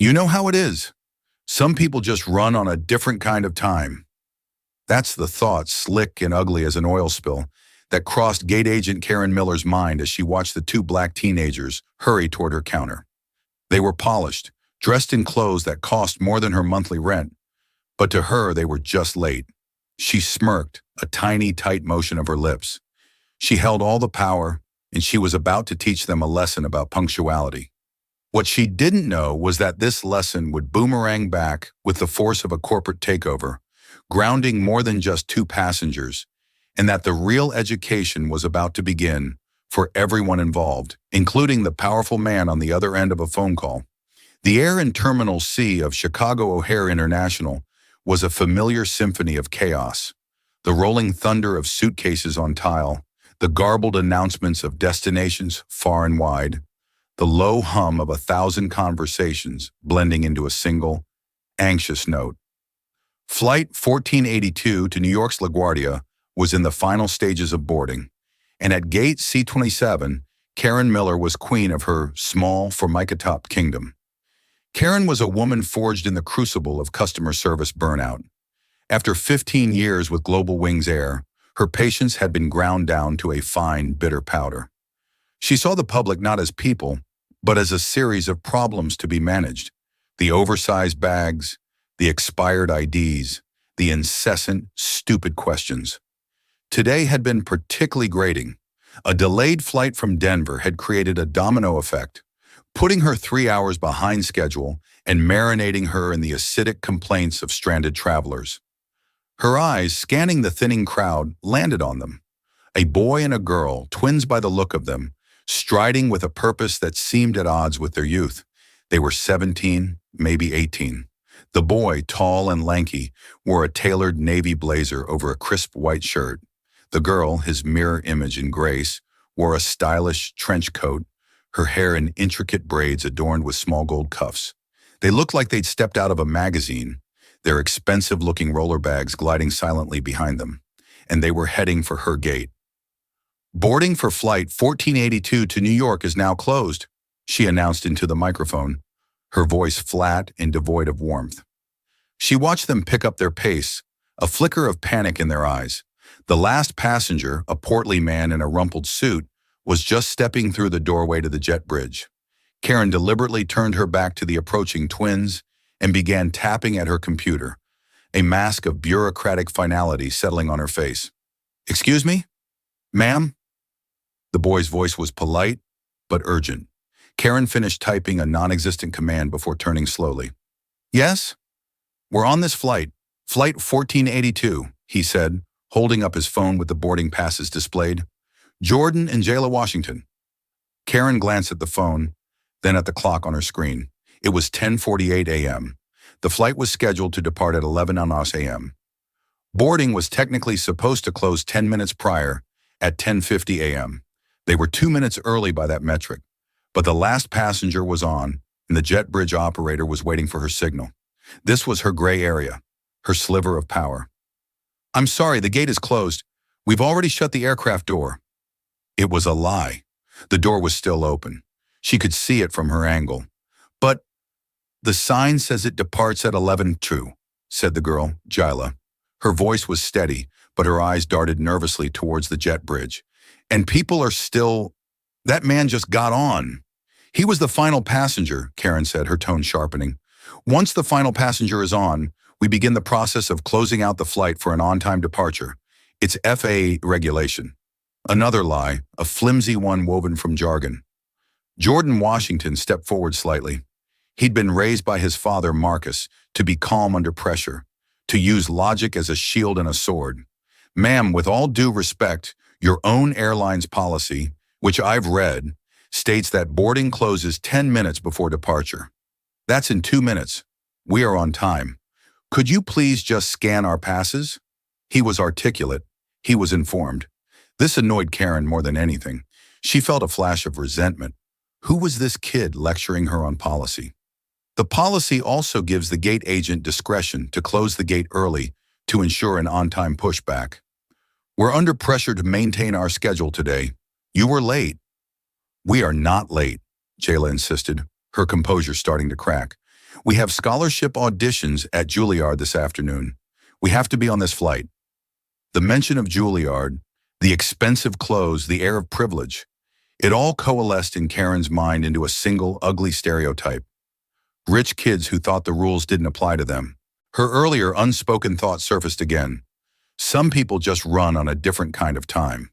You know how it is. Some people just run on a different kind of time. That's the thought, slick and ugly as an oil spill, that crossed gate agent Karen Miller's mind as she watched the two black teenagers hurry toward her counter. They were polished, dressed in clothes that cost more than her monthly rent, but to her they were just late. She smirked, a tiny, tight motion of her lips. She held all the power, and she was about to teach them a lesson about punctuality. What she didn't know was that this lesson would boomerang back with the force of a corporate takeover, grounding more than just two passengers, and that the real education was about to begin for everyone involved, including the powerful man on the other end of a phone call. The air in Terminal C of Chicago O'Hare International was a familiar symphony of chaos. The rolling thunder of suitcases on tile, the garbled announcements of destinations far and wide, the low hum of 1,000 conversations blending into a single, anxious note. Flight 1482 to New York's LaGuardia was in the final stages of boarding, and at gate C27, Karen Miller was queen of her small Formica-topped kingdom. Karen was a woman forged in the crucible of customer service burnout. After 15 years with Global Wings Air, her patience had been ground down to a fine, bitter powder. She saw the public not as people, but as a series of problems to be managed. The oversized bags, the expired IDs, the incessant, stupid questions. Today had been particularly grating. A delayed flight from Denver had created a domino effect, putting her 3 hours behind schedule and marinating her in the acidic complaints of stranded travelers. Her eyes, scanning the thinning crowd, landed on them. A boy and a girl, twins by the look of them, striding with a purpose that seemed at odds with their youth. They were 17, maybe 18. The boy, tall and lanky, wore a tailored navy blazer over a crisp white shirt. The girl, his mirror image in grace, wore a stylish trench coat, her hair in intricate braids adorned with small gold cuffs. They looked like they'd stepped out of a magazine, their expensive-looking roller bags gliding silently behind them, and they were heading for her gate. "Boarding for Flight 1482 to New York is now closed," she announced into the microphone, her voice flat and devoid of warmth. She watched them pick up their pace, a flicker of panic in their eyes. The last passenger, a portly man in a rumpled suit, was just stepping through the doorway to the jet bridge. Karen deliberately turned her back to the approaching twins and began tapping at her computer, a mask of bureaucratic finality settling on her face. "Excuse me? Ma'am?" The boy's voice was polite, but urgent. Karen finished typing a non-existent command before turning slowly. "Yes? We're on this flight, Flight 1482, he said, holding up his phone with the boarding passes displayed. "Jordan and Jayla Washington." Karen glanced at the phone, then at the clock on her screen. It was 10:48 a.m. The flight was scheduled to depart at 11 a.m. Boarding was technically supposed to close 10 minutes prior at 10:50 a.m. They were 2 minutes early by that metric, but the last passenger was on, and the jet bridge operator was waiting for her signal. This was her gray area, her sliver of power. "I'm sorry, the gate is closed. We've already shut the aircraft door." It was a lie. The door was still open. She could see it from her angle. "But the sign says it departs at 11:02, said the girl, Jayla. Her voice was steady, but her eyes darted nervously towards the jet bridge. "And people are still... That man just got on." "He was the final passenger," Karen said, her tone sharpening. "Once the final passenger is on, we begin the process of closing out the flight for an on-time departure. It's FAA regulation." Another lie, a flimsy one woven from jargon. Jordan Washington stepped forward slightly. He'd been raised by his father, Marcus, to be calm under pressure, to use logic as a shield and a sword. "Ma'am, with all due respect, your own airline's policy, which I've read, states that boarding closes 10 minutes before departure. That's in 2 minutes. We are on time. Could you please just scan our passes?" He was articulate. He was informed. This annoyed Karen more than anything. She felt a flash of resentment. Who was this kid lecturing her on policy? The policy also gives the gate agent discretion to close the gate early to ensure an on-time pushback. "We're under pressure to maintain our schedule today. You were late." "We are not late," Jayla insisted, her composure starting to crack. We have scholarship auditions at Juilliard this afternoon. We have to be on this flight. The mention of Juilliard, the expensive clothes, the air of privilege, it all coalesced in Karen's mind into a single ugly stereotype. Rich kids who thought the rules didn't apply to them. Her earlier unspoken thought surfaced again. Some people just run on a different kind of time.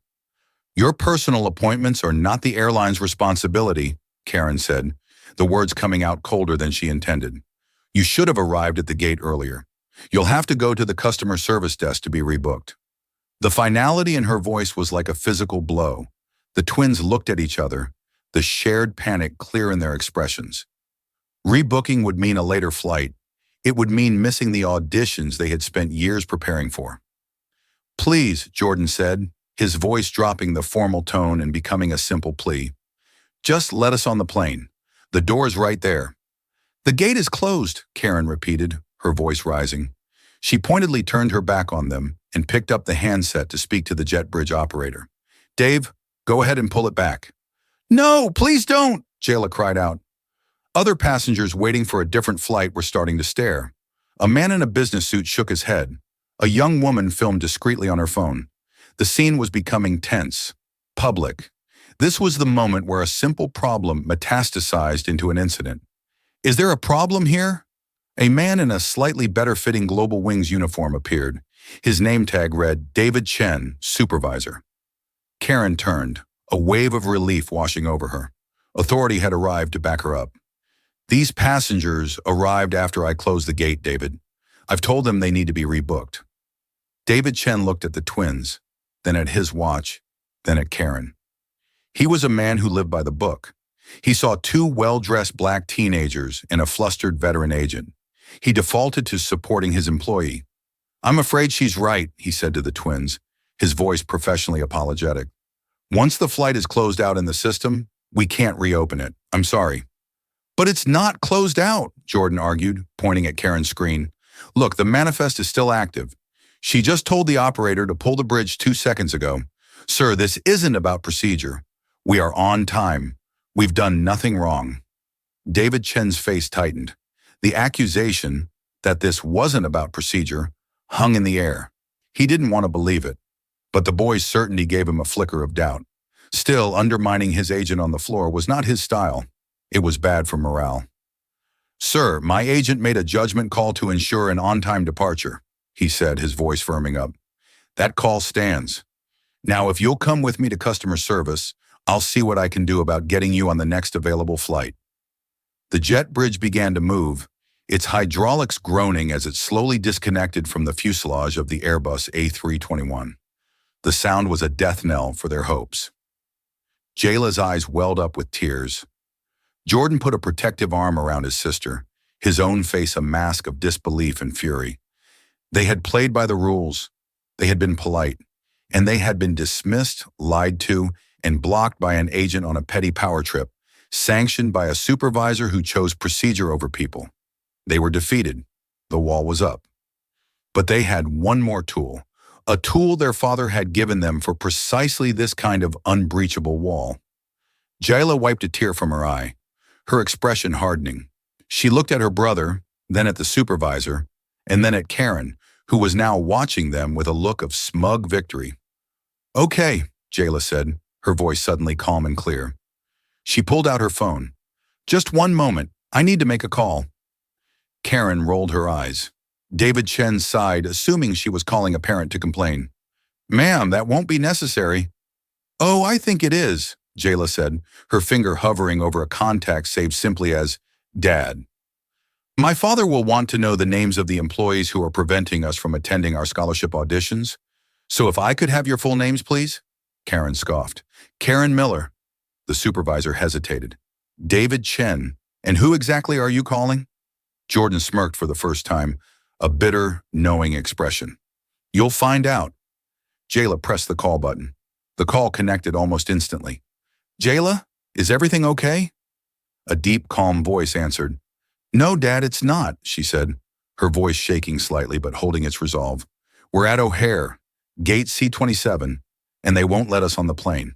Your personal appointments are not the airline's responsibility, Karen said, the words coming out colder than she intended. You should have arrived at the gate earlier. You'll have to go to the customer service desk to be rebooked. The finality in her voice was like a physical blow. The twins looked at each other, the shared panic clear in their expressions. Rebooking would mean a later flight. It would mean missing the auditions they had spent years preparing for. Please, Jordan said, his voice dropping the formal tone and becoming a simple plea. Just let us on the plane. The door's right there. The gate is closed, Karen repeated, her voice rising. She pointedly turned her back on them and picked up the handset to speak to the jet bridge operator. Dave, go ahead and pull it back. No, please don't, Jayla cried out. Other passengers waiting for a different flight were starting to stare. A man in a business suit shook his head. A young woman filmed discreetly on her phone. The scene was becoming tense, public. This was the moment where a simple problem metastasized into an incident. Is there a problem here? A man in a slightly better-fitting Global Wings uniform appeared. His name tag read, David Chen, Supervisor. Karen turned, a wave of relief washing over her. Authority had arrived to back her up. These passengers arrived after I closed the gate, David. I've told them they need to be rebooked. David Chen looked at the twins, then at his watch, then at Karen. He was a man who lived by the book. He saw two well-dressed black teenagers and a flustered veteran agent. He defaulted to supporting his employee. I'm afraid she's right, he said to the twins, his voice professionally apologetic. Once the flight is closed out in the system, we can't reopen it. I'm sorry. But it's not closed out, Jordan argued, pointing at Karen's screen. Look, the manifest is still active. She just told the operator to pull the bridge 2 seconds ago. Sir, this isn't about procedure. We are on time. We've done nothing wrong. David Chen's face tightened. The accusation that this wasn't about procedure hung in the air. He didn't want to believe it, but the boy's certainty gave him a flicker of doubt. Still, undermining his agent on the floor was not his style. It was bad for morale. Sir, my agent made a judgment call to ensure an on-time departure, he said, his voice firming up. That call stands. Now, if you'll come with me to customer service, I'll see what I can do about getting you on the next available flight. The jet bridge began to move, its hydraulics groaning as it slowly disconnected from the fuselage of the Airbus A321. The sound was a death knell for their hopes. Jayla's eyes welled up with tears. Jordan put a protective arm around his sister, his own face a mask of disbelief and fury. They had played by the rules. They had been polite. And they had been dismissed, lied to, and blocked by an agent on a petty power trip, sanctioned by a supervisor who chose procedure over people. They were defeated. The wall was up. But they had one more tool, a tool their father had given them for precisely this kind of unbreachable wall. Jayla wiped a tear from her eye, her expression hardening. She looked at her brother, then at the supervisor, and then at Karen, who was now watching them with a look of smug victory. Okay, Jayla said, her voice suddenly calm and clear. She pulled out her phone. Just one moment, I need to make a call. Karen rolled her eyes. David Chen sighed, assuming she was calling a parent to complain. Ma'am, that won't be necessary. Oh, I think it is, Jayla said, her finger hovering over a contact saved simply as Dad. My father will want to know the names of the employees who are preventing us from attending our scholarship auditions. So if I could have your full names, please? Karen scoffed. Karen Miller. The supervisor hesitated. David Chen. And who exactly are you calling? Jordan smirked for the first time, a bitter, knowing expression. You'll find out. Jayla pressed the call button. The call connected almost instantly. Jayla, is everything okay? A deep, calm voice answered. No, Dad, it's not, she said, her voice shaking slightly but holding its resolve. We're at O'Hare, gate C-27, and they won't let us on the plane.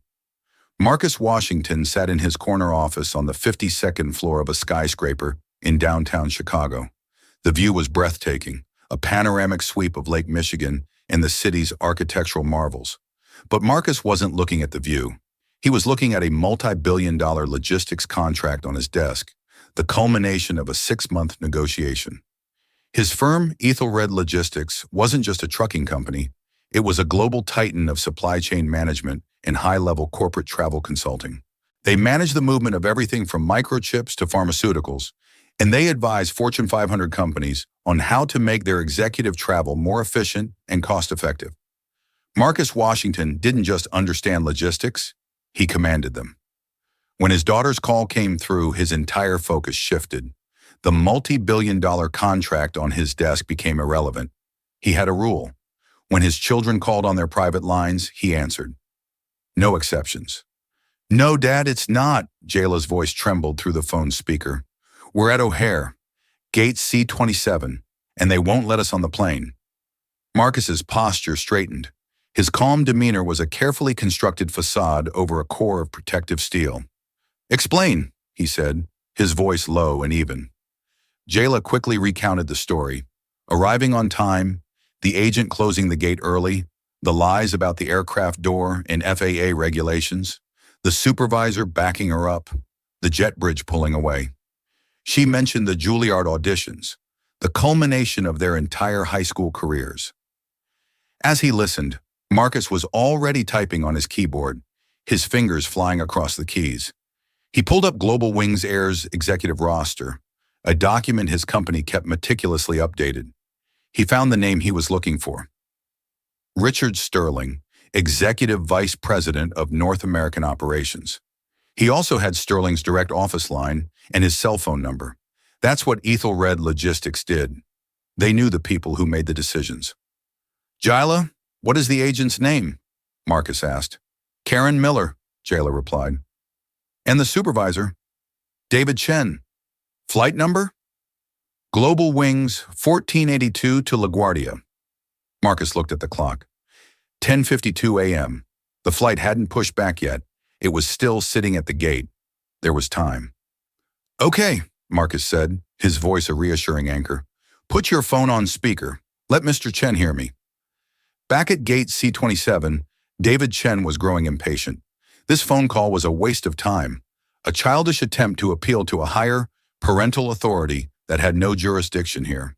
Marcus Washington sat in his corner office on the 52nd floor of a skyscraper in downtown Chicago. The view was breathtaking, a panoramic sweep of Lake Michigan and the city's architectural marvels. But Marcus wasn't looking at the view. He was looking at a multi-billion-dollar logistics contract on his desk, the culmination of a 6-month negotiation. His firm, Ethelred Logistics, wasn't just a trucking company. It was a global titan of supply chain management and high-level corporate travel consulting. They managed the movement of everything from microchips to pharmaceuticals, and they advise Fortune 500 companies on how to make their executive travel more efficient and cost-effective. Marcus Washington didn't just understand logistics, he commanded them. When his daughter's call came through, his entire focus shifted. The multi-billion-dollar contract on his desk became irrelevant. He had a rule. When his children called on their private lines, he answered. No exceptions. No, Dad, it's not, Jayla's voice trembled through the phone's speaker. We're at O'Hare, gate C-27, and they won't let us on the plane. Marcus's posture straightened. His calm demeanor was a carefully constructed facade over a core of protective steel. Explain, he said, his voice low and even. Jayla quickly recounted the story. Arriving on time, the agent closing the gate early, the lies about the aircraft door and FAA regulations, the supervisor backing her up, the jet bridge pulling away. She mentioned the Juilliard auditions, the culmination of their entire high school careers. As he listened, Marcus was already typing on his keyboard, his fingers flying across the keys. He pulled up Global Wings Air's executive roster, a document his company kept meticulously updated. He found the name he was looking for. Richard Sterling, Executive Vice President of North American Operations. He also had Sterling's direct office line and his cell phone number. That's what Ethelred Logistics did. They knew the people who made the decisions. Jayla, what is the agent's name? Marcus asked. Karen Miller, Jayla replied. And the supervisor? David Chen. Flight number? Global Wings 1482 to LaGuardia. Marcus looked at the clock. 10:52 a.m. The flight hadn't pushed back yet. It was still sitting at the gate. There was time. Okay, Marcus said, his voice a reassuring anchor. Put your phone on speaker. Let Mr. Chen hear me. Back at gate C-27, David Chen was growing impatient. This phone call was a waste of time, a childish attempt to appeal to a higher, parental authority that had no jurisdiction here.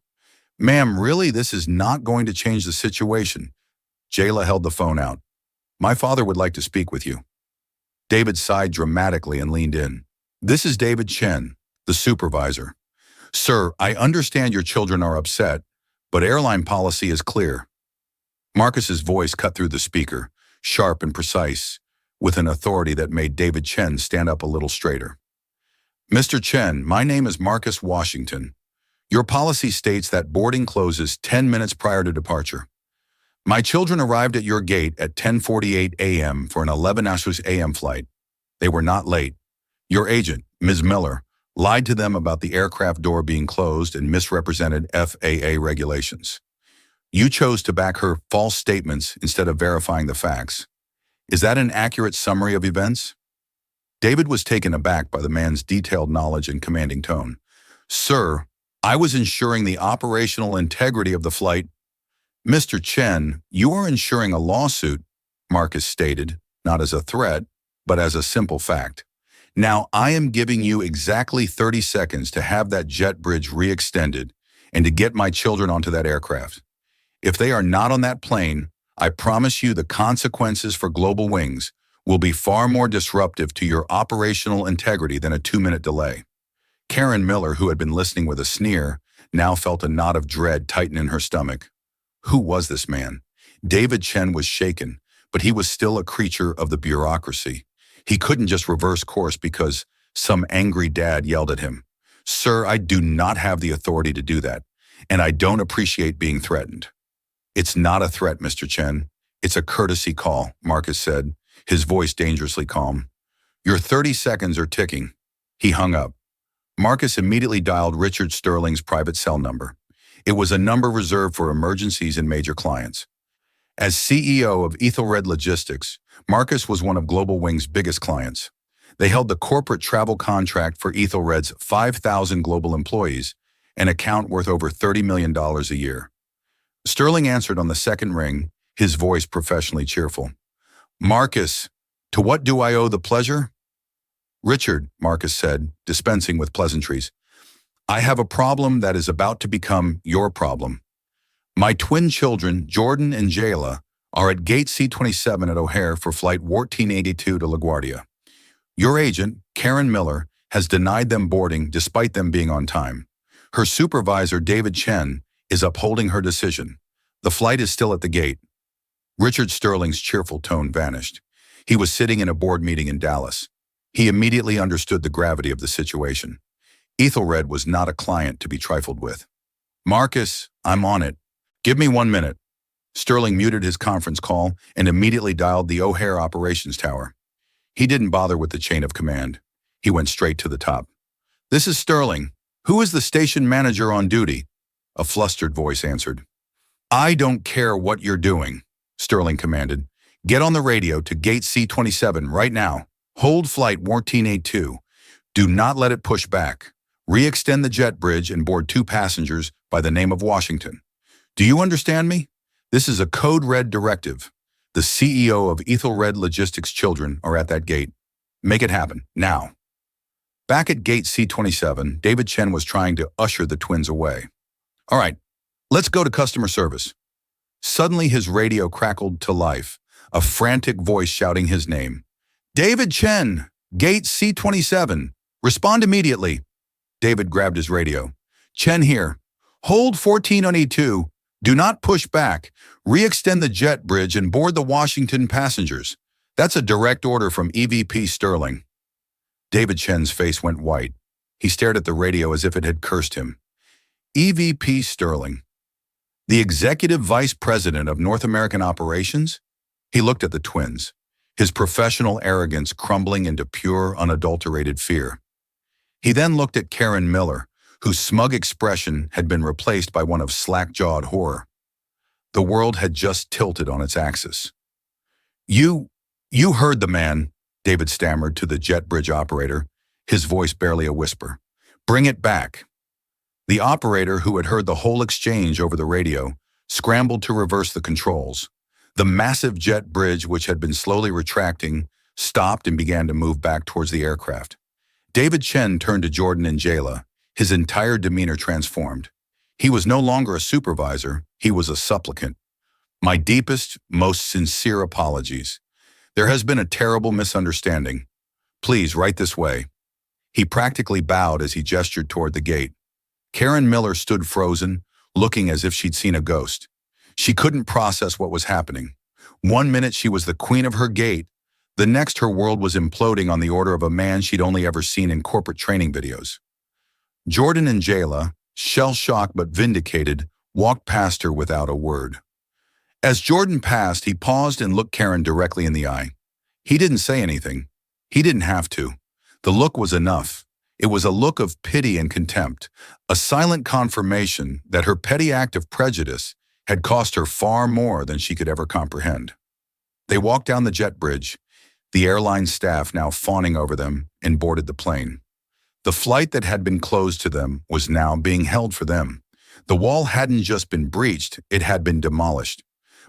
Ma'am, really, this is not going to change the situation. Jayla held the phone out. My father would like to speak with you. David sighed dramatically and leaned in. This is David Chen, the supervisor. Sir, I understand your children are upset, but airline policy is clear. Marcus's voice cut through the speaker, sharp and precise, with an authority that made David Chen stand up a little straighter. Mr. Chen, my name is Marcus Washington. Your policy states that boarding closes 10 minutes prior to departure. My children arrived at your gate at 10:48 a.m. for an 11 a.m. flight. They were not late. Your agent, Ms. Miller, lied to them about the aircraft door being closed and misrepresented FAA regulations. You chose to back her false statements instead of verifying the facts. Is that an accurate summary of events? David was taken aback by the man's detailed knowledge and commanding tone. Sir, I was ensuring the operational integrity of the flight. Mr. Chen, you are ensuring a lawsuit, Marcus stated, not as a threat, but as a simple fact. Now, I am giving you exactly 30 seconds to have that jet bridge re-extended and to get my children onto that aircraft. If they are not on that plane, I promise you the consequences for Global Wings will be far more disruptive to your operational integrity than a 2-minute delay. Karen Miller, who had been listening with a sneer, now felt a knot of dread tighten in her stomach. Who was this man? David Chen was shaken, but he was still a creature of the bureaucracy. He couldn't just reverse course because some angry dad yelled at him. Sir, I do not have the authority to do that, and I don't appreciate being threatened. It's not a threat, Mr. Chen. It's a courtesy call, Marcus said, his voice dangerously calm. Your 30 seconds are ticking. He hung up. Marcus immediately dialed Richard Sterling's private cell number. It was a number reserved for emergencies and major clients. As CEO of Ethelred Logistics, Marcus was one of Global Wings' biggest clients. They held the corporate travel contract for Ethelred's 5,000 global employees, an account worth over $30 million a year. Sterling answered on the second ring, his voice professionally cheerful. Marcus, to what do I owe the pleasure? Richard, Marcus said, dispensing with pleasantries. I have a problem that is about to become your problem. My twin children, Jordan and Jayla, are at gate C-27 at O'Hare for flight 1482 to LaGuardia. Your agent, Karen Miller, has denied them boarding despite them being on time. Her supervisor, David Chen, is upholding her decision. The flight is still at the gate. Richard Sterling's cheerful tone vanished. He was sitting in a board meeting in Dallas. He immediately understood the gravity of the situation. Ethelred was not a client to be trifled with. Marcus, I'm on it. Give me 1 minute. Sterling muted his conference call and immediately dialed the O'Hare operations tower. He didn't bother with the chain of command. He went straight to the top. This is Sterling. Who is the station manager on duty? A flustered voice answered. I don't care what you're doing, Sterling commanded. Get on the radio to gate C-27 right now. Hold flight 1482. Do not let it push back. Re-extend the jet bridge and board 2 passengers by the name of Washington. Do you understand me? This is a code red directive. The CEO of Ethelred Logistics children are at that gate. Make it happen, now. Back at gate C-27, David Chen was trying to usher the twins away. All right, let's go to customer service. Suddenly his radio crackled to life, a frantic voice shouting his name. David Chen, gate C-27. Respond immediately. David grabbed his radio. Chen here. Hold 1482. Do not push back. Re-extend the jet bridge and board the Washington passengers. That's a direct order from EVP Sterling. David Chen's face went white. He stared at the radio as if it had cursed him. EVP Sterling. The Executive Vice President of North American Operations? He looked at the twins, his professional arrogance crumbling into pure, unadulterated fear. He then looked at Karen Miller, whose smug expression had been replaced by one of slack-jawed horror. The world had just tilted on its axis. You heard the man, David stammered to the jet bridge operator, his voice barely a whisper. Bring it back. The operator, who had heard the whole exchange over the radio, scrambled to reverse the controls. The massive jet bridge, which had been slowly retracting, stopped and began to move back towards the aircraft. David Chen turned to Jordan and Jayla, his entire demeanor transformed. He was no longer a supervisor, he was a supplicant. My deepest, most sincere apologies. There has been a terrible misunderstanding. Please, right this way. He practically bowed as he gestured toward the gate. Karen Miller stood frozen, looking as if she'd seen a ghost. She couldn't process what was happening. 1 minute she was the queen of her gate, the next her world was imploding on the order of a man she'd only ever seen in corporate training videos. Jordan and Jayla, shell-shocked but vindicated, walked past her without a word. As Jordan passed, he paused and looked Karen directly in the eye. He didn't say anything. He didn't have to. The look was enough. It was a look of pity and contempt, a silent confirmation that her petty act of prejudice had cost her far more than she could ever comprehend. They walked down the jet bridge, the airline staff now fawning over them, and boarded the plane. The flight that had been closed to them was now being held for them. The wall hadn't just been breached, it had been demolished.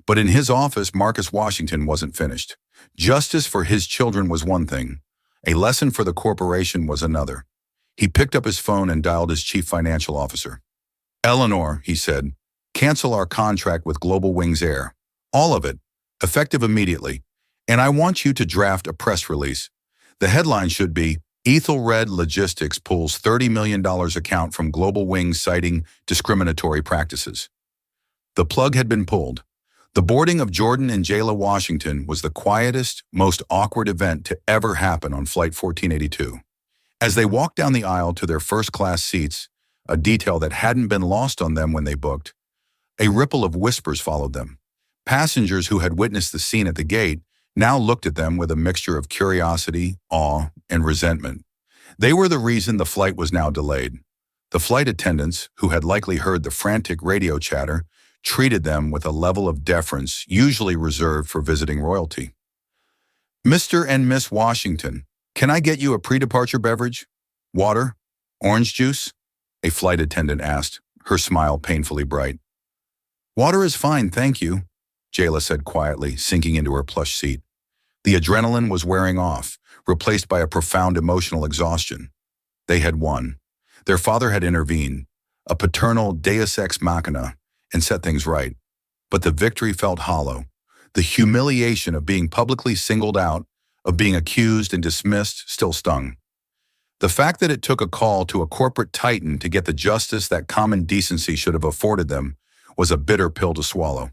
But in his office, Marcus Washington wasn't finished. Justice for his children was one thing. A lesson for the corporation was another. He picked up his phone and dialed his chief financial officer. Eleanor, he said, cancel our contract with Global Wings Air. All of it, effective immediately. And I want you to draft a press release. The headline should be, Ethelred Logistics pulls $30 million account from Global Wings citing discriminatory practices. The plug had been pulled. The boarding of Jordan and Jayla Washington was the quietest, most awkward event to ever happen on Flight 1482. As they walked down the aisle to their first-class seats, a detail that hadn't been lost on them when they booked, a ripple of whispers followed them. Passengers who had witnessed the scene at the gate now looked at them with a mixture of curiosity, awe, and resentment. They were the reason the flight was now delayed. The flight attendants, who had likely heard the frantic radio chatter, treated them with a level of deference usually reserved for visiting royalty. Mr. and Miss Washington, Can I get you a pre-departure beverage? Water? Orange juice? A flight attendant asked, her smile painfully bright. Water is fine, thank you, Jayla said quietly, sinking into her plush seat. The adrenaline was wearing off, replaced by a profound emotional exhaustion. They had won. Their father had intervened, a paternal deus ex machina, and set things right. But the victory felt hollow. The humiliation of being publicly singled out, of being accused and dismissed, still stung. The fact that it took a call to a corporate titan to get the justice that common decency should have afforded them was a bitter pill to swallow.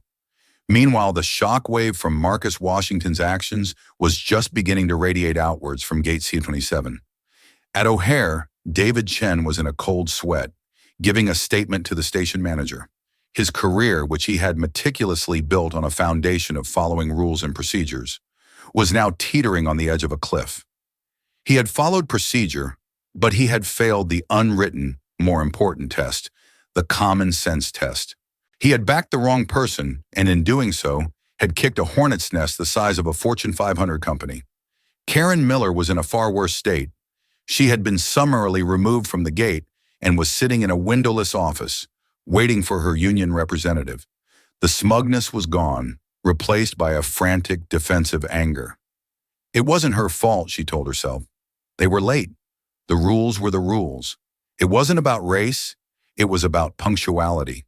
Meanwhile, the shock wave from Marcus Washington's actions was just beginning to radiate outwards from Gate C-27. At O'Hare, David Chen was in a cold sweat, giving a statement to the station manager. His career, which he had meticulously built on a foundation of following rules and procedures, was now teetering on the edge of a cliff. He had followed procedure, but he had failed the unwritten, more important test, the common sense test. He had backed the wrong person, and in doing so, had kicked a hornet's nest the size of a Fortune 500 company. Karen Miller was in a far worse state. She had been summarily removed from the gate and was sitting in a windowless office, waiting for her union representative. The smugness was gone, replaced by a frantic, defensive anger. It wasn't her fault, she told herself. They were late. The rules were the rules. It wasn't about race, it was about punctuality.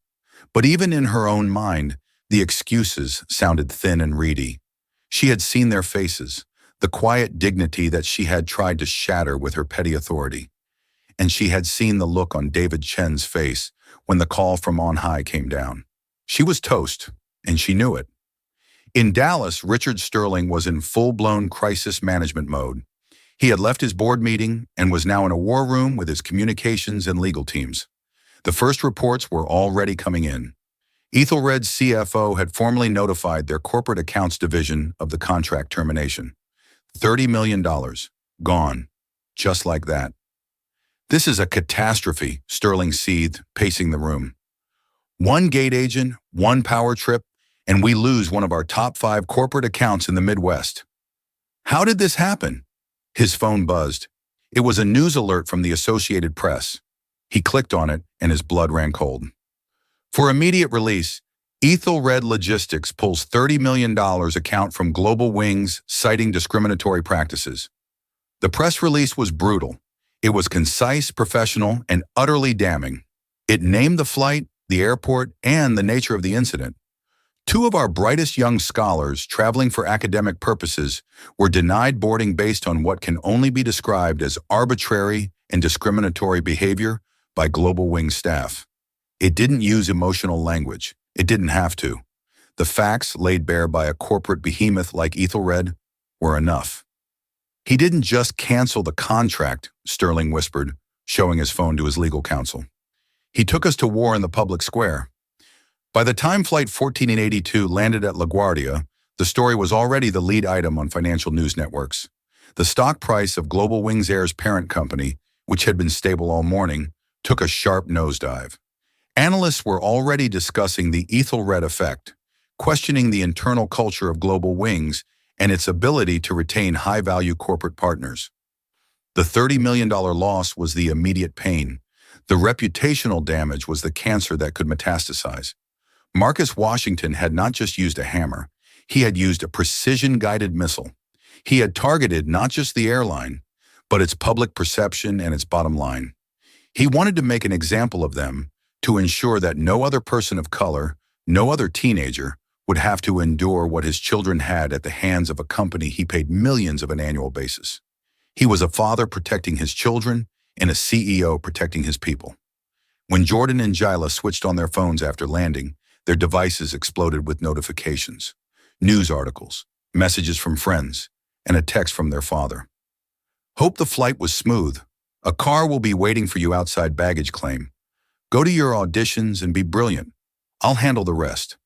But even in her own mind, the excuses sounded thin and reedy. She had seen their faces, the quiet dignity that she had tried to shatter with her petty authority. And she had seen the look on David Chen's face when the call from on high came down. She was toast, and she knew it. In Dallas, Richard Sterling was in full-blown crisis management mode. He had left his board meeting and was now in a war room with his communications and legal teams. The first reports were already coming in. Ethelred's CFO had formally notified their corporate accounts division of the contract termination. $30 million. Gone. Just like that. This is a catastrophe, Sterling seethed, pacing the room. One gate agent, one power trip, and we lose one of our top 5 corporate accounts in the Midwest. How did this happen? His phone buzzed. It was a news alert from the Associated Press. He clicked on it, and his blood ran cold. For immediate release, Ethelred Logistics pulls $30 million account from Global Wings, citing discriminatory practices. The press release was brutal. It was concise, professional, and utterly damning. It named the flight, the airport, and the nature of the incident. 2 of our brightest young scholars, traveling for academic purposes, were denied boarding based on what can only be described as arbitrary and discriminatory behavior by Global Wing staff. It didn't use emotional language. It didn't have to. The facts laid bare by a corporate behemoth like Ethelred were enough. He didn't just cancel the contract, Sterling whispered, showing his phone to his legal counsel. He took us to war in the public square. By the time Flight 1482 landed at LaGuardia, the story was already the lead item on financial news networks. The stock price of Global Wings Air's parent company, which had been stable all morning, took a sharp nosedive. Analysts were already discussing the Ethelred effect, questioning the internal culture of Global Wings and its ability to retain high-value corporate partners. The $30 million loss was the immediate pain. The reputational damage was the cancer that could metastasize. Marcus Washington had not just used a hammer, he had used a precision-guided missile. He had targeted not just the airline, but its public perception and its bottom line. He wanted to make an example of them to ensure that no other person of color, no other teenager, would have to endure what his children had at the hands of a company he paid millions on an annual basis. He was a father protecting his children and a CEO protecting his people. When Jordan and Jayla switched on their phones after landing, their devices exploded with notifications, news articles, messages from friends, and a text from their father. Hope the flight was smooth. A car will be waiting for you outside baggage claim. Go to your auditions and be brilliant. I'll handle the rest.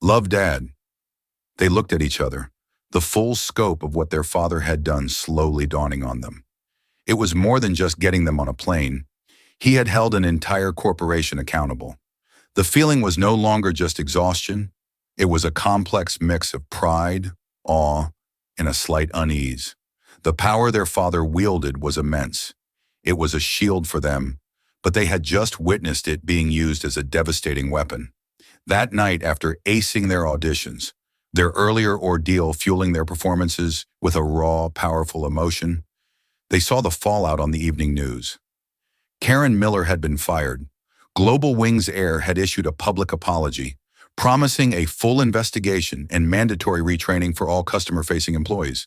Love, Dad. They looked at each other, the full scope of what their father had done slowly dawning on them. It was more than just getting them on a plane. He had held an entire corporation accountable. The feeling was no longer just exhaustion. It was a complex mix of pride, awe, and a slight unease. The power their father wielded was immense. It was a shield for them, but they had just witnessed it being used as a devastating weapon. That night, after acing their auditions, their earlier ordeal fueling their performances with a raw, powerful emotion, they saw the fallout on the evening news. Karen Miller had been fired. Global Wings Air had issued a public apology, promising a full investigation and mandatory retraining for all customer-facing employees.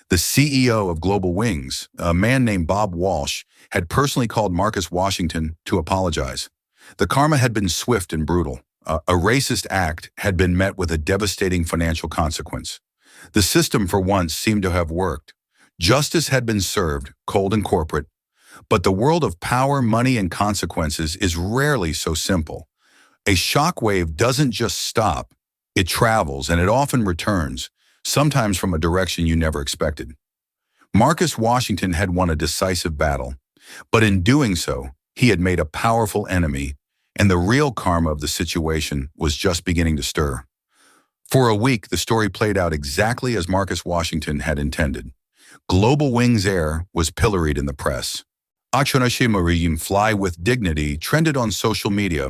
The CEO of Global Wings, a man named Bob Walsh, had personally called Marcus Washington to apologize. The karma had been swift and brutal. A racist act had been met with a devastating financial consequence. The system for once seemed to have worked. Justice had been served, cold and corporate, but the world of power, money, and consequences is rarely so simple. A shockwave doesn't just stop, it travels, and it often returns, sometimes from a direction you never expected. Marcus Washington had won a decisive battle, but in doing so, he had made a powerful enemy, and the real karma of the situation was just beginning to stir. For a week, the story played out exactly as Marcus Washington had intended. Global Wings Air was pilloried in the press. Marine Fly with Dignity trended on social media,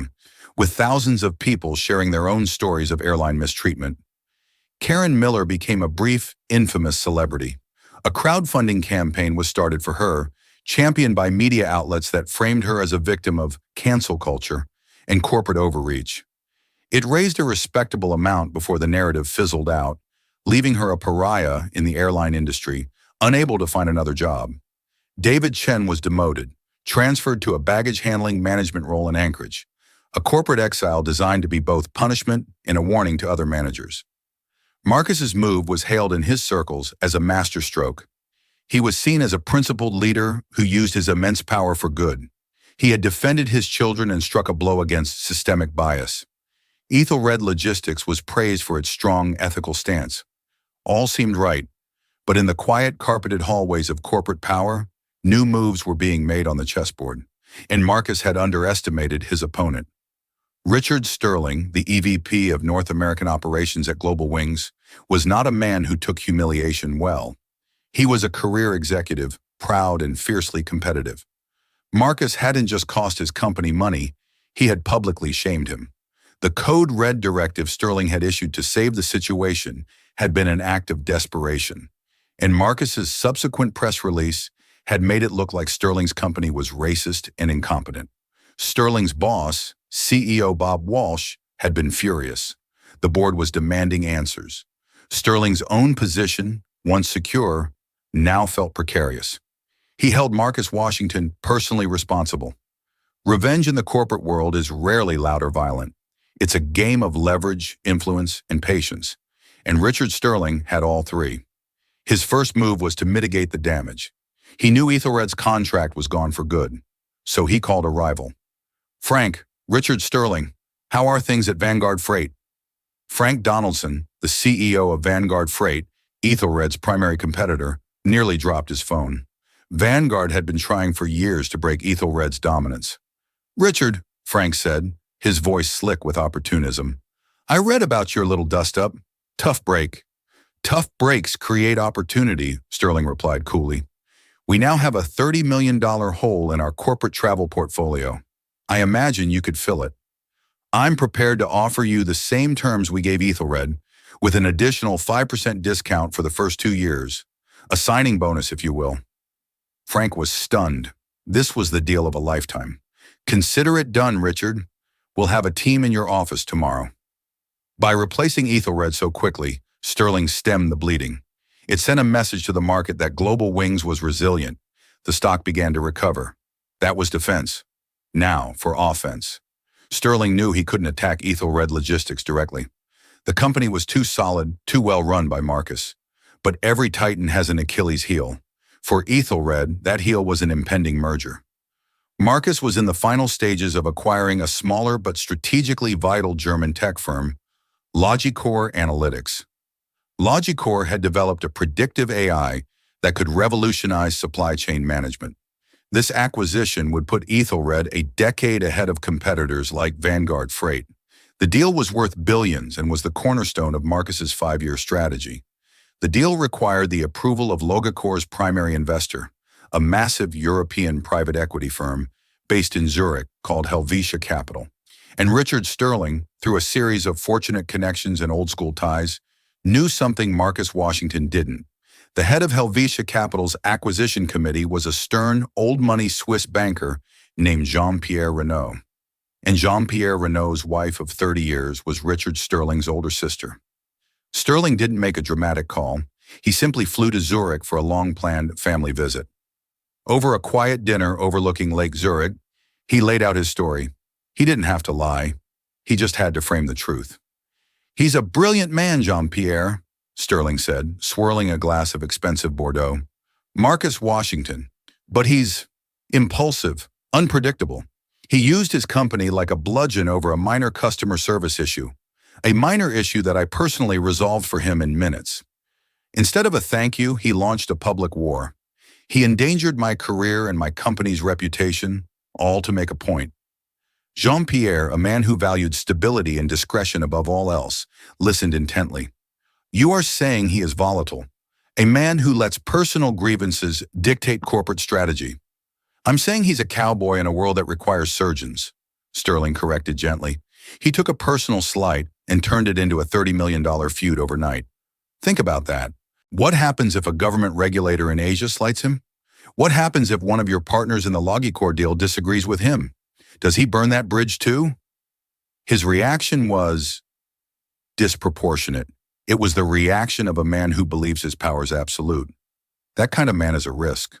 with thousands of people sharing their own stories of airline mistreatment. Karen Miller became a brief, infamous celebrity. A crowdfunding campaign was started for her, championed by media outlets that framed her as a victim of cancel culture and corporate overreach. It raised a respectable amount before the narrative fizzled out, leaving her a pariah in the airline industry, unable to find another job. David Chen was demoted, transferred to a baggage handling management role in Anchorage, a corporate exile designed to be both punishment and a warning to other managers. Marcus's move was hailed in his circles as a masterstroke. He was seen as a principled leader who used his immense power for good. He had defended his children and struck a blow against systemic bias. Ethelred Logistics was praised for its strong ethical stance. All seemed right, but in the quiet, carpeted hallways of corporate power, new moves were being made on the chessboard, and Marcus had underestimated his opponent. Richard Sterling, the EVP of North American Operations at Global Wings, was not a man who took humiliation well. He was a career executive, proud and fiercely competitive. Marcus hadn't just cost his company money, he had publicly shamed him. The Code Red directive Sterling had issued to save the situation had been an act of desperation, and Marcus's subsequent press release had made it look like Sterling's company was racist and incompetent. Sterling's boss, CEO Bob Walsh, had been furious. The board was demanding answers. Sterling's own position, once secure, now felt precarious. He held Marcus Washington personally responsible. Revenge in the corporate world is rarely loud or violent. It's a game of leverage, influence, and patience, and Richard Sterling had all three. His first move was to mitigate the damage. He knew Ethelred's contract was gone for good, so he called a rival. "Frank, Richard Sterling, how are things at Vanguard Freight?" Frank Donaldson, the CEO of Vanguard Freight, Ethelred's primary competitor, nearly dropped his phone. Vanguard had been trying for years to break Ethelred's dominance. "Richard," Frank said, his voice slick with opportunism, "I read about your little dust-up. Tough break." "Tough breaks create opportunity," Sterling replied coolly. "We now have a $30 million hole in our corporate travel portfolio. I imagine you could fill it. I'm prepared to offer you the same terms we gave Ethelred, with an additional 5% discount for the first 2 years. A signing bonus, if you will." Frank was stunned. This was the deal of a lifetime. "Consider it done, Richard. We'll have a team in your office tomorrow." By replacing Ethelred so quickly, Sterling stemmed the bleeding. It sent a message to the market that Global Wings was resilient. The stock began to recover. That was defense. Now for offense. Sterling knew he couldn't attack Ethelred Logistics directly. The company was too solid, too well run by Marcus. But every titan has an Achilles heel. For Ethelred, that heel was an impending merger. Marcus was in the final stages of acquiring a smaller but strategically vital German tech firm, Logicor Analytics. Logicor had developed a predictive AI that could revolutionize supply chain management. This acquisition would put Ethelred a decade ahead of competitors like Vanguard Freight. The deal was worth billions and was the cornerstone of Marcus's 5-year strategy. The deal required the approval of Logacor's primary investor, a massive European private equity firm based in Zurich called Helvetia Capital. And Richard Sterling, through a series of fortunate connections and old-school ties, knew something Marcus Washington didn't. The head of Helvetia Capital's acquisition committee was a stern, old-money Swiss banker named Jean-Pierre Renaud. And Jean-Pierre Renaud's wife of 30 years was Richard Sterling's older sister. Sterling didn't make a dramatic call. He simply flew to Zurich for a long-planned family visit. Over a quiet dinner overlooking Lake Zurich, he laid out his story. He didn't have to lie. He just had to frame the truth. "He's a brilliant man, Jean-Pierre," Sterling said, swirling a glass of expensive Bordeaux. "Marcus Washington. But he's impulsive, unpredictable. He used his company like a bludgeon over a minor customer service issue. A minor issue that I personally resolved for him in minutes. Instead of a thank you, he launched a public war. He endangered my career and my company's reputation, all to make a point." Jean-Pierre, a man who valued stability and discretion above all else, listened intently. "You are saying he is volatile, a man who lets personal grievances dictate corporate strategy." "I'm saying he's a cowboy in a world that requires surgeons," Sterling corrected gently. "He took a personal slight and turned it into a $30 million feud overnight. Think about that. What happens if a government regulator in Asia slights him? What happens if one of your partners in the Logicor deal disagrees with him? Does he burn that bridge too?" His reaction was disproportionate. It was the reaction of a man who believes his power is absolute. That kind of man is a risk,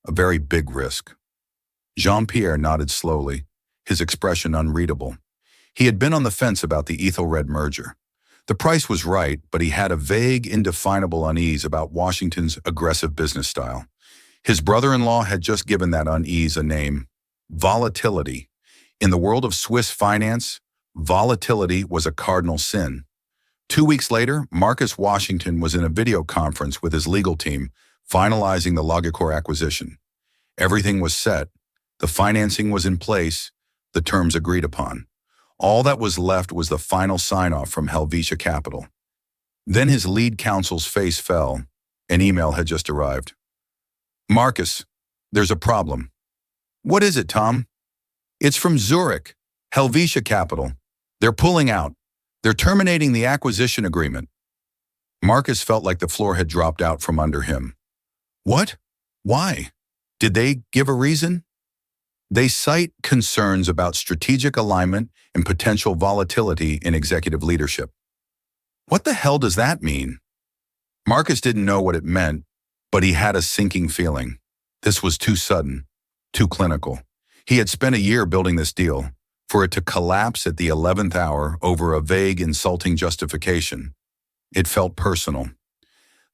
a very big risk. Jean-Pierre nodded slowly, his expression unreadable. He had been on the fence about the Ethelred merger. The price was right, but he had a vague, indefinable unease about Washington's aggressive business style. His brother-in-law had just given that unease a name: volatility. In the world of Swiss finance, volatility was a cardinal sin. 2 weeks later, Marcus Washington was in a video conference with his legal team, finalizing the Logicor acquisition. Everything was set. The financing was in place, the terms agreed upon. All that was left was the final sign-off from Helvetia Capital. Then his lead counsel's face fell. An email had just arrived. "Marcus, there's a problem." "What is it, Tom?" "It's from Zurich, Helvetia Capital. They're pulling out. They're terminating the acquisition agreement." Marcus felt like the floor had dropped out from under him. "What? Why? Did they give a reason?" "They cite concerns about strategic alignment and potential volatility in executive leadership." "What the hell does that mean?" Marcus didn't know what it meant, but he had a sinking feeling. This was too sudden, too clinical. He had spent a year building this deal. For it to collapse at the 11th hour over a vague, insulting justification, it felt personal.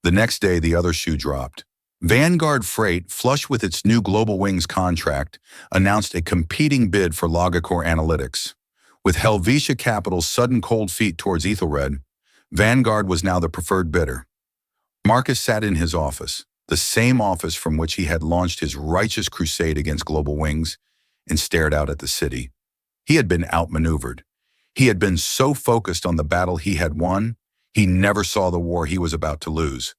The next day, the other shoe dropped. Vanguard Freight, flush with its new Global Wings contract, announced a competing bid for Logicor Analytics. With Helvetia Capital's sudden cold feet towards Ethelred, Vanguard was now the preferred bidder. Marcus sat in his office, the same office from which he had launched his righteous crusade against Global Wings, and stared out at the city. He had been outmaneuvered. He had been so focused on the battle he had won, he never saw the war he was about to lose.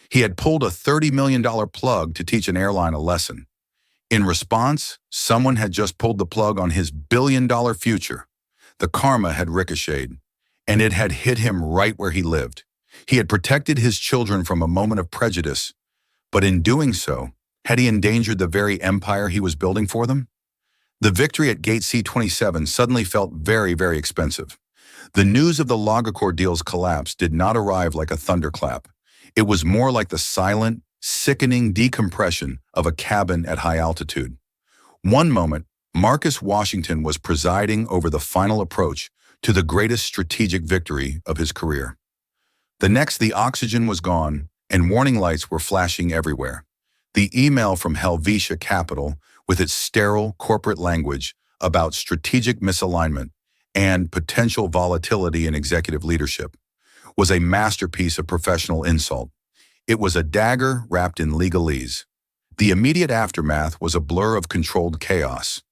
He had pulled a $30 million plug to teach an airline a lesson. In response, someone had just pulled the plug on his billion-dollar future. The karma had ricocheted, and it had hit him right where he lived. He had protected his children from a moment of prejudice, but in doing so, had he endangered the very empire he was building for them? The victory at Gate C-27 suddenly felt very, very expensive. The news of the Logicor deal's collapse did not arrive like a thunderclap. It was more like the silent, sickening decompression of a cabin at high altitude. One moment, Marcus Washington was presiding over the final approach to the greatest strategic victory of his career. The next, the oxygen was gone, and warning lights were flashing everywhere. The email from Helvetia Capital, with its sterile corporate language about strategic misalignment and potential volatility in executive leadership, was a masterpiece of professional insult. It was a dagger wrapped in legalese. The immediate aftermath was a blur of controlled chaos.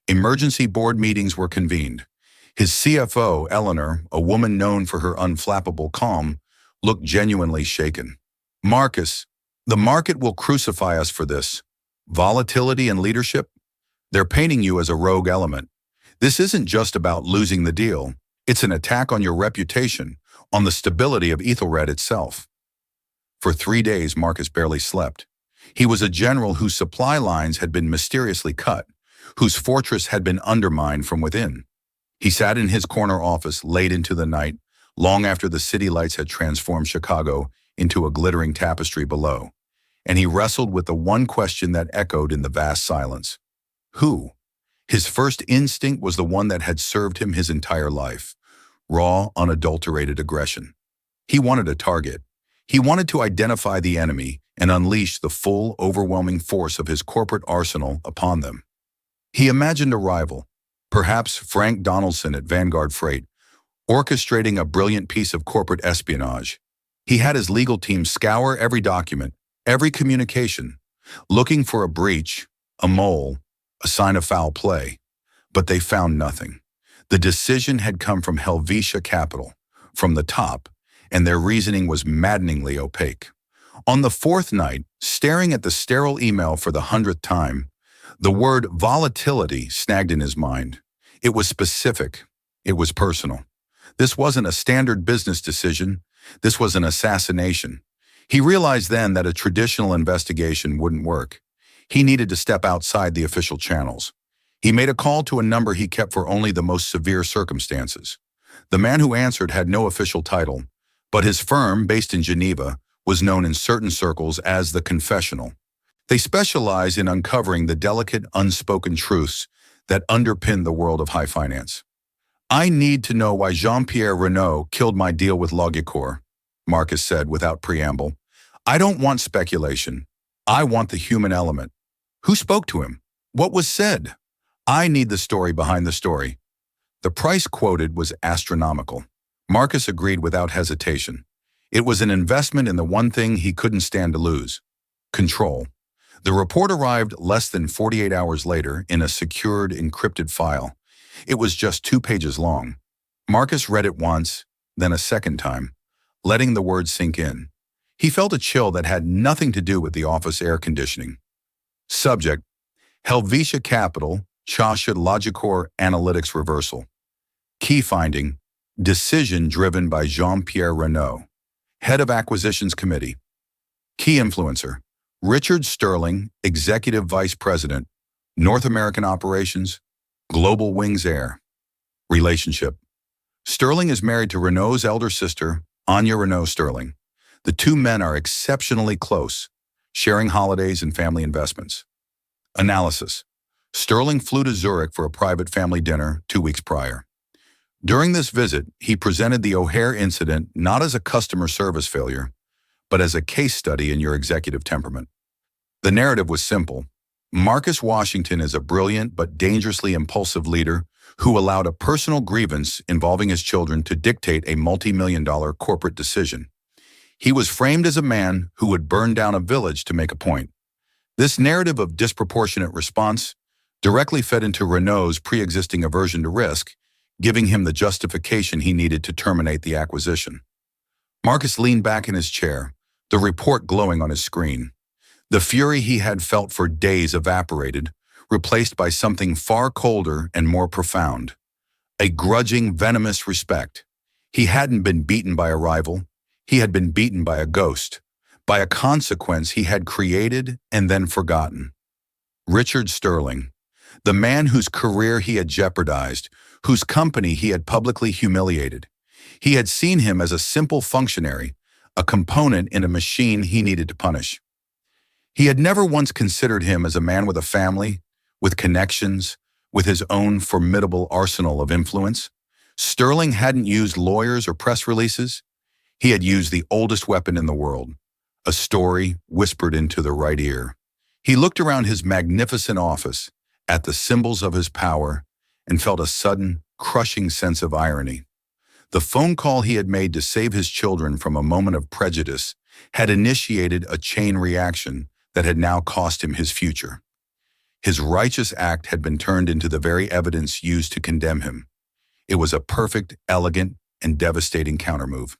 Emergency board meetings were convened. His CFO, Eleanor, a woman known for her unflappable calm, looked genuinely shaken. Marcus, the market will crucify us for this. Volatility and leadership? They're painting you as a rogue element. This isn't just about losing the deal. It's an attack on your reputation, on the stability of Ethelred itself. For 3 days, Marcus barely slept. He was a general whose supply lines had been mysteriously cut, whose fortress had been undermined from within. He sat in his corner office late into the night, long after the city lights had transformed Chicago into a glittering tapestry below, and he wrestled with the one question that echoed in the vast silence. Who? His first instinct was the one that had served him his entire life: raw, unadulterated aggression. He wanted a target. He wanted to identify the enemy and unleash the full, overwhelming force of his corporate arsenal upon them. He imagined a rival, perhaps Frank Donaldson at Vanguard Freight, orchestrating a brilliant piece of corporate espionage. He had his legal team scour every document, every communication, looking for a breach, a mole, a sign of foul play. But they found nothing. The decision had come from Helvetia Capital, from the top, and their reasoning was maddeningly opaque. On the fourth night, staring at the sterile email for the 100th time, the word volatility snagged in his mind. It was specific. It was personal. This wasn't a standard business decision. This was an assassination. He realized then that a traditional investigation wouldn't work. He needed to step outside the official channels. He made a call to a number he kept for only the most severe circumstances. The man who answered had no official title, but his firm, based in Geneva, was known in certain circles as the Confessional. They specialize in uncovering the delicate, unspoken truths that underpin the world of high finance. "I need to know why Jean-Pierre Renault killed my deal with Logicor," Marcus said without preamble. "I don't want speculation. I want the human element. Who spoke to him? What was said? I need the story behind the story." The price quoted was astronomical. Marcus agreed without hesitation. It was an investment in the one thing he couldn't stand to lose: control. The report arrived less than 48 hours later in a secured, encrypted file. It was just 2 pages long. Marcus read it once, then a second time, letting the words sink in. He felt a chill that had nothing to do with the office air conditioning. Subject: Helvetia Capital, Chacha Logicor Analytics Reversal. Key finding: decision driven by Jean-Pierre Renault, head of Acquisitions Committee. Key influencer: Richard Sterling, Executive Vice President, North American Operations, Global Wings Air. Relationship: Sterling is married to Renault's elder sister, Anya Renault Sterling. The two men are exceptionally close, sharing holidays and family investments. Analysis: Sterling flew to Zurich for a private family dinner 2 weeks prior. During this visit, he presented the O'Hare incident not as a customer service failure, but as a case study in your executive temperament. The narrative was simple. Marcus Washington is a brilliant but dangerously impulsive leader who allowed a personal grievance involving his children to dictate a multi-million-dollar corporate decision. He was framed as a man who would burn down a village to make a point. This narrative of disproportionate response directly fed into Renault's pre-existing aversion to risk, giving him the justification he needed to terminate the acquisition. Marcus leaned back in his chair, the report glowing on his screen. The fury he had felt for days evaporated, replaced by something far colder and more profound: a grudging, venomous respect. He hadn't been beaten by a rival. He had been beaten by a ghost, by a consequence he had created and then forgotten. Richard Sterling, the man whose career he had jeopardized, whose company he had publicly humiliated. He had seen him as a simple functionary, a component in a machine he needed to punish. He had never once considered him as a man with a family, with connections, with his own formidable arsenal of influence. Sterling hadn't used lawyers or press releases. He had used the oldest weapon in the world, a story whispered into the right ear. He looked around his magnificent office, at the symbols of his power, and felt a sudden, crushing sense of irony. The phone call he had made to save his children from a moment of prejudice had initiated a chain reaction that had now cost him his future. His righteous act had been turned into the very evidence used to condemn him. It was a perfect, elegant, and devastating countermove.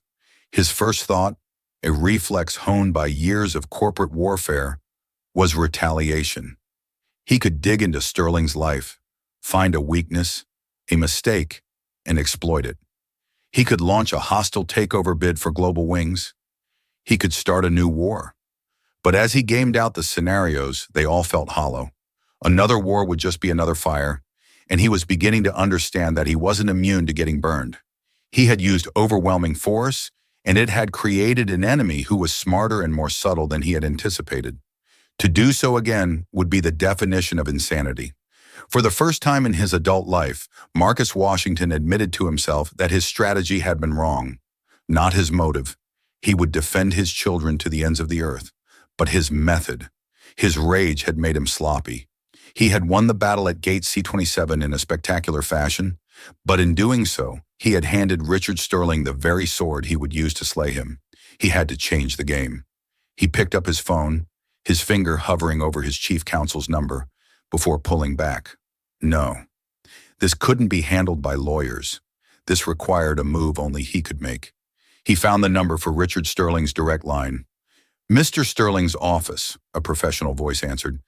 His first thought: a reflex honed by years of corporate warfare, was retaliation. He could dig into Sterling's life, find a weakness, a mistake, and exploit it. He could launch a hostile takeover bid for Global Wings. He could start a new war. But as he gamed out the scenarios, they all felt hollow. Another war would just be another fire, and he was beginning to understand that he wasn't immune to getting burned. He had used overwhelming force, and it had created an enemy who was smarter and more subtle than he had anticipated. To do so again would be the definition of insanity. For the first time in his adult life, Marcus Washington admitted to himself that his strategy had been wrong, not his motive. He would defend his children to the ends of the earth. But his method, his rage had made him sloppy. He had won the battle at Gate C-27 in a spectacular fashion, but in doing so, he had handed Richard Sterling the very sword he would use to slay him. He had to change the game. He picked up his phone, his finger hovering over his chief counsel's number, before pulling back. No, this couldn't be handled by lawyers. This required a move only he could make. He found the number for Richard Sterling's direct line. "Mr. Sterling's office," a professional voice answered.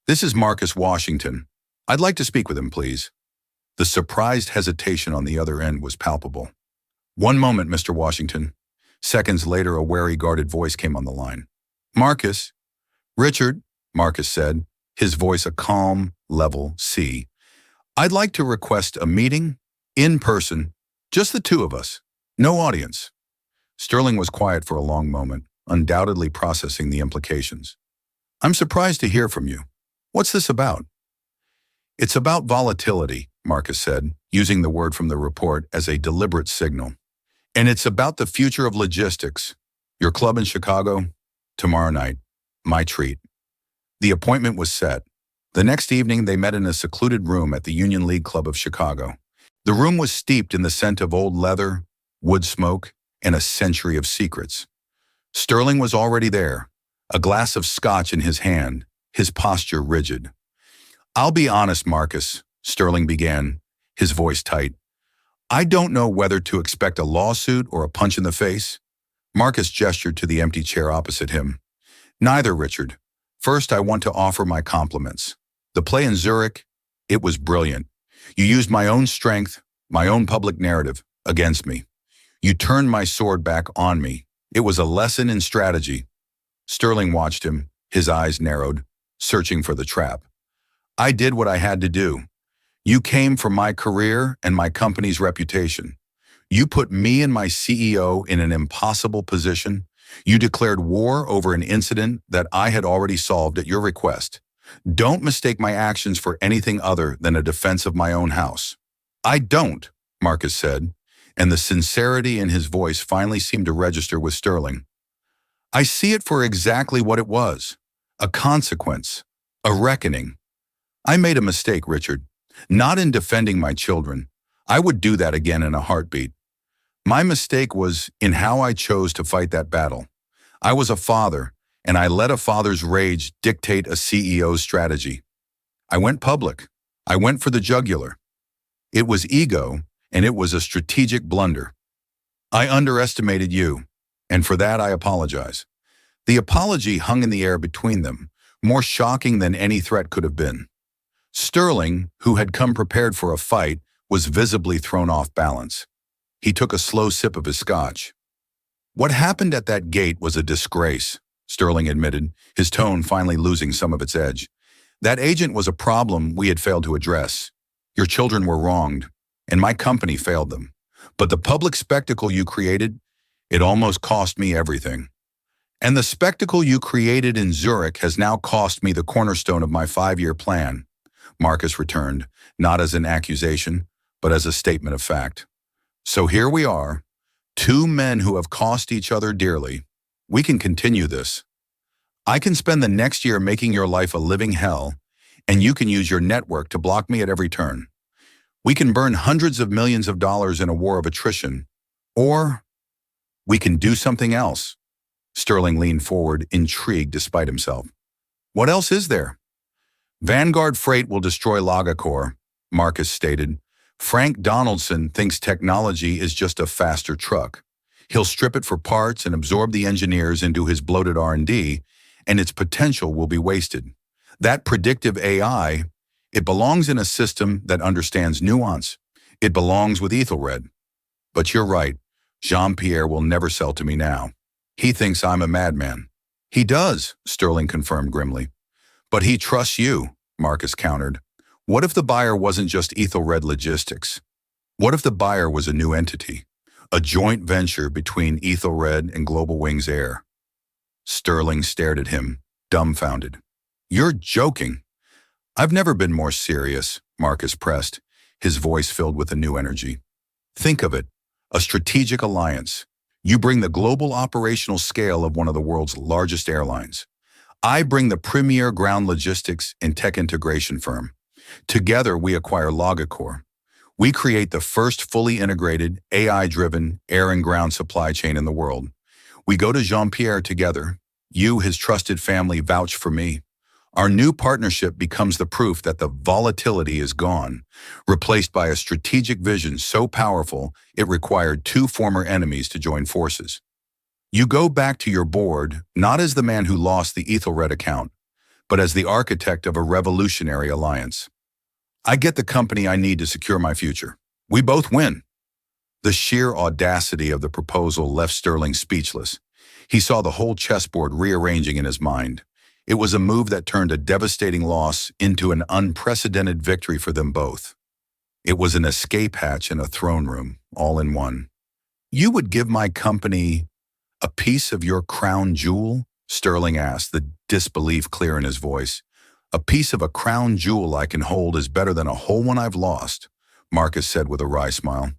"This is Marcus Washington. I'd like to speak with him, please." The surprised hesitation on the other end was palpable. "One moment, Mr. Washington." Seconds later, a wary, guarded voice came on the line. "Marcus." "Richard," Marcus said, his voice a calm, level C. "I'd like to request a meeting, in person, just the two of us, no audience." Sterling was quiet for a long moment, undoubtedly processing the implications. "I'm surprised to hear from you. What's this about?" "It's about volatility," Marcus said, using the word from the report as a deliberate signal. "And it's about the future of logistics. Your club in Chicago? Tomorrow night. My treat." The appointment was set. The next evening, they met in a secluded room at the Union League Club of Chicago. The room was steeped in the scent of old leather, wood smoke, and a century of secrets. Sterling was already there, a glass of scotch in his hand, his posture rigid. "I'll be honest, Marcus," Sterling began, his voice tight. "I don't know whether to expect a lawsuit or a punch in the face." Marcus gestured to the empty chair opposite him. "Neither, Richard. First, I want to offer my compliments. The play in Zurich, it was brilliant. You used my own strength, my own public narrative, against me. You turned my sword back on me. It was a lesson in strategy." Sterling watched him, his eyes narrowed, searching for the trap. "I did what I had to do. You came for my career and my company's reputation. You put me and my CEO in an impossible position. You declared war over an incident that I had already solved at your request. Don't mistake my actions for anything other than a defense of my own house." "I don't," Marcus said, and the sincerity in his voice finally seemed to register with Sterling. "I see it for exactly what it was. A consequence. A reckoning. I made a mistake, Richard. Not in defending my children. I would do that again in a heartbeat. My mistake was in how I chose to fight that battle. I was a father, and I let a father's rage dictate a CEO's strategy. I went public. I went for the jugular. It was ego, and it was a strategic blunder. I underestimated you, and for that I apologize." The apology hung in the air between them, more shocking than any threat could have been. Sterling, who had come prepared for a fight, was visibly thrown off balance. He took a slow sip of his scotch. "What happened at that gate was a disgrace," Sterling admitted, his tone finally losing some of its edge. "That agent was a problem we had failed to address. Your children were wronged, and my company failed them. But the public spectacle you created, it almost cost me everything. And the spectacle you created in Zurich has now cost me the cornerstone of my 5-year plan," Marcus returned, not as an accusation, but as a statement of fact. "So here we are, two men who have cost each other dearly. We can continue this. I can spend the next year making your life a living hell, and you can use your network to block me at every turn. We can burn hundreds of millions of dollars in a war of attrition, or we can do something else." Sterling leaned forward, intrigued despite himself. "What else is there?" "Vanguard Freight will destroy Lagacor," Marcus stated. "Frank Donaldson thinks technology is just a faster truck. He'll strip it for parts and absorb the engineers into his bloated R&D, and its potential will be wasted. That predictive AI, it belongs in a system that understands nuance. It belongs with Ethelred. But you're right, Jean-Pierre will never sell to me now. He thinks I'm a madman. He does, Sterling confirmed grimly. But he trusts you, Marcus countered. What if the buyer wasn't just Ethelred Logistics? What if the buyer was a new entity? A joint venture between Ethelred and Global Wings Air? Sterling stared at him, dumbfounded. You're joking. I've never been more serious, Marcus pressed, his voice filled with a new energy. Think of it, a strategic alliance. You bring the global operational scale of one of the world's largest airlines. I bring the premier ground logistics and tech integration firm. Together, we acquire Logicor. We create the first fully integrated, AI-driven air and ground supply chain in the world. We go to Jean-Pierre together. You, his trusted family, vouch for me. Our new partnership becomes the proof that the volatility is gone, replaced by a strategic vision so powerful it required two former enemies to join forces. You go back to your board not as the man who lost the Ethelred account, but as the architect of a revolutionary alliance. I get the company I need to secure my future. We both win. The sheer audacity of the proposal left Sterling speechless. He saw the whole chessboard rearranging in his mind. It was a move that turned a devastating loss into an unprecedented victory for them both. It was an escape hatch and a throne room, all in one. You would give my company a piece of your crown jewel? Sterling asked, the disbelief clear in his voice. A piece of a crown jewel I can hold is better than a whole one I've lost, Marcus said with a wry smile.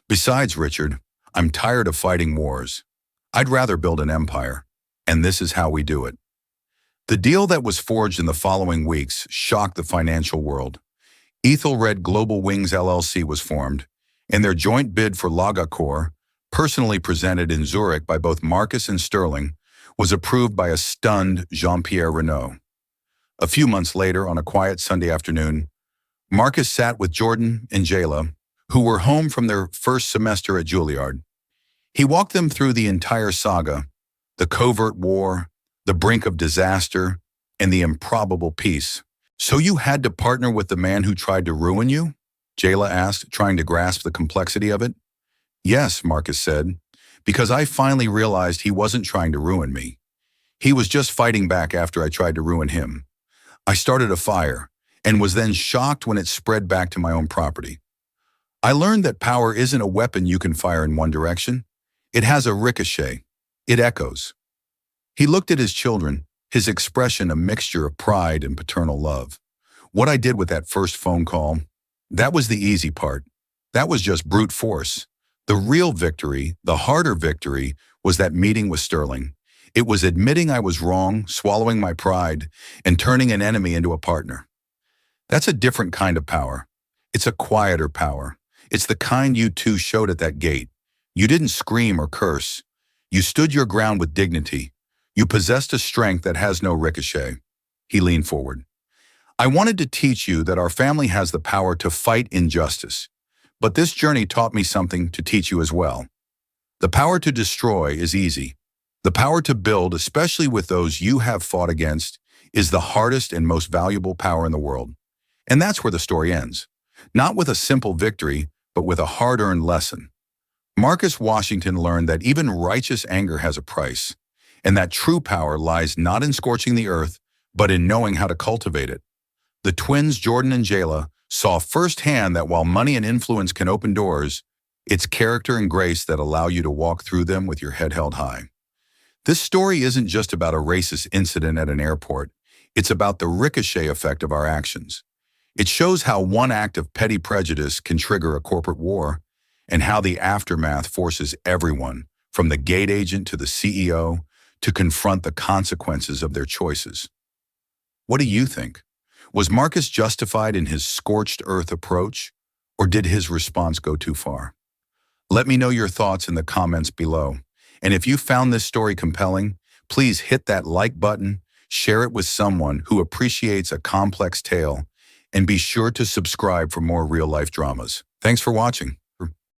Besides, Richard, I'm tired of fighting wars. I'd rather build an empire, and this is how we do it. The deal that was forged in the following weeks shocked the financial world. Ethelred Global Wings LLC was formed, and their joint bid for Logicor, personally presented in Zurich by both Marcus and Sterling, was approved by a stunned Jean-Pierre Renault. A few months later, on a quiet Sunday afternoon, Marcus sat with Jordan and Jayla, who were home from their first semester at Juilliard. He walked them through the entire saga, the covert war, the brink of disaster, and the improbable peace. So you had to partner with the man who tried to ruin you? Jayla asked, trying to grasp the complexity of it. Yes, Marcus said, because I finally realized he wasn't trying to ruin me. He was just fighting back after I tried to ruin him. I started a fire, and was then shocked when it spread back to my own property. I learned that power isn't a weapon you can fire in one direction. It has a ricochet. It echoes. He looked at his children, his expression a mixture of pride and paternal love. What I did with that first phone call, that was the easy part. That was just brute force. The real victory, the harder victory, was that meeting with Sterling. It was admitting I was wrong, swallowing my pride, and turning an enemy into a partner. That's a different kind of power. It's a quieter power. It's the kind you two showed at that gate. You didn't scream or curse. You stood your ground with dignity. You possessed a strength that has no ricochet. He leaned forward. I wanted to teach you that our family has the power to fight injustice. But this journey taught me something to teach you as well. The power to destroy is easy. The power to build, especially with those you have fought against, is the hardest and most valuable power in the world. And that's where the story ends. Not with a simple victory, but with a hard-earned lesson. Marcus Washington learned that even righteous anger has a price, and that true power lies not in scorching the earth, but in knowing how to cultivate it. The twins Jordan and Jayla saw firsthand that while money and influence can open doors, it's character and grace that allow you to walk through them with your head held high. This story isn't just about a racist incident at an airport. It's about the ricochet effect of our actions. It shows how one act of petty prejudice can trigger a corporate war, and how the aftermath forces everyone, from the gate agent to the CEO, to confront the consequences of their choices. What do you think? Was Marcus justified in his scorched earth approach, or did his response go too far? Let me know your thoughts in the comments below. And if you found this story compelling, please hit that like button, share it with someone who appreciates a complex tale, and be sure to subscribe for more real-life dramas. Thanks for watching.